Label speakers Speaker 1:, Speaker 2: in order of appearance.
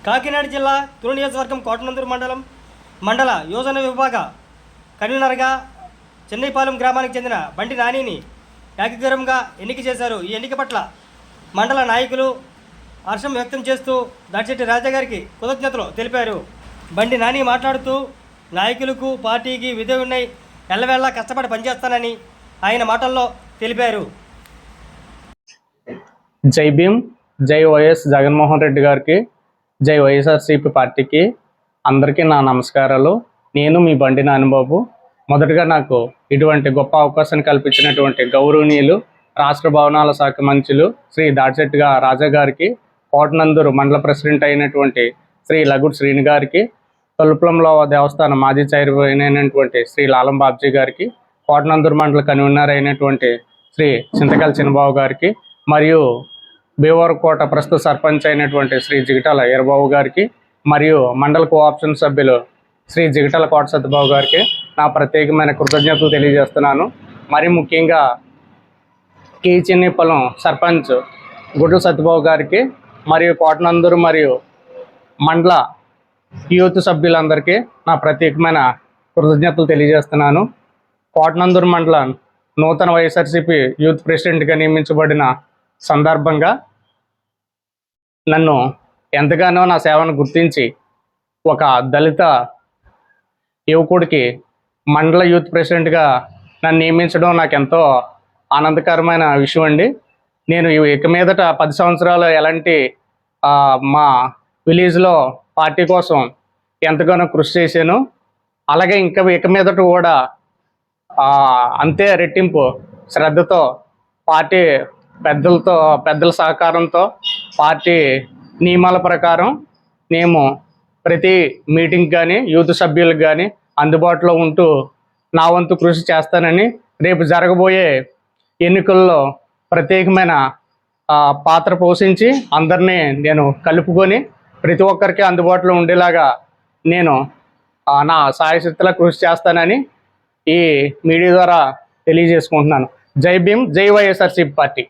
Speaker 1: కాకినాడ జిల్లా తుని నియోజకవర్గం కోటనందూరు మండల యోజన విభాగ కన్వీనర్గా చెన్నైపాలెం గ్రామానికి చెందిన బండి నానిని ఏకగ్రీవంగా ఎన్నిక చేశారు. ఈ ఎన్నిక పట్ల మండల నాయకులు హర్షం వ్యక్తం చేస్తూ దాడిశెట్టి రాజా గారికి కృతజ్ఞతలు తెలిపారు. బండి నాని మాట్లాడుతూ నాయకులకు పార్టీకి విధేయున్నై ఎల్లవేళలా కష్టపడి పనిచేస్తానని ఆయన మాటల్లో తెలిపారు.
Speaker 2: జై భీమ్, జై వైఎస్ జగన్మోహన్ రెడ్డి గారికి, జై వైఎస్ఆర్సీపీ పార్టీకి అందరికీ నా నమస్కారాలు. నేను మీ బండి నానిబాబు. మొదటగా నాకు ఇటువంటి గొప్ప అవకాశాన్ని కల్పించినటువంటి గౌరవనీయులు రాష్ట్ర భవనాల శాఖ మంత్రులు శ్రీ దాడిశెట్టి రాజా గారికి, కోటనందూరు మండల ప్రెసిడెంట్ అయినటువంటి శ్రీ లగుడు శ్రీని గారికి, తొలుపులంలో దేవస్థానం మాజీ చైర్మన్ అయినటువంటి శ్రీ లాలం బాబ్జీ గారికి, కోటనందూరు మండల కన్వీనర్ అయినటువంటి శ్రీ చింతకల్ చిన్నబాబు గారికి, మరియు భీమవరకోట ప్రస్తుత సర్పంచ్ అయినటువంటి శ్రీ జిగటాల ఈరబాబు గారికి, మరియు మండల కోఆప్షన్ సభ్యులు శ్రీ జిగటాల కోట సత్యబాబు గారికి నా ప్రత్యేకమైన కృతజ్ఞతలు తెలియజేస్తున్నాను. మరి ముఖ్యంగా చెన్నైపాలెం సర్పంచ్ గుడ్ల సత్యబాబు గారికి, మరియు కోటనందూరు మరియు మండల యూత్ సభ్యులందరికీ నా ప్రత్యేకమైన కృతజ్ఞతలు తెలియజేస్తున్నాను. కోటనందూరు మండల నూతన వైఎస్ఆర్సీపీ యూత్ ప్రెసిడెంట్గా నియమించబడిన సందర్భంగా నన్ను ఎంతగానో నా సేవను గుర్తించి ఒక దళిత యువకుడికి మండల యూత్ ప్రెసిడెంట్గా నన్ను నియమించడం నాకు ఎంతో ఆనందకరమైన విషయం అండి. నేను ఇక మీదట 10 సంవత్సరాలు ఎలాంటి మా విలేజ్లో పార్టీ కోసం ఎంతగానో కృషి చేశాను. అలాగే ఇక మీదట కూడా అంతే రెట్టింపు శ్రద్ధతో పార్టీ పెద్దల సహకారంతో పార్టీ నియమాల ప్రకారం మేము ప్రతి మీటింగ్ కానీ యూత్ సభ్యులకు కానీ అందుబాటులో ఉంటూ నా వంతు కృషి చేస్తానని, రేపు జరగబోయే ఎన్నికల్లో ప్రత్యేకమైన పాత్ర పోషించి అందరినీ నేను కలుపుకొని ప్రతి ఒక్కరికి అందుబాటులో ఉండేలాగా నేను నా సాయశక్తులా కృషి చేస్తానని ఈ మీడియా ద్వారా తెలియజేసుకుంటున్నాను. జై భీమ్, జై వైఎస్ఆర్సీపీ పార్టీ.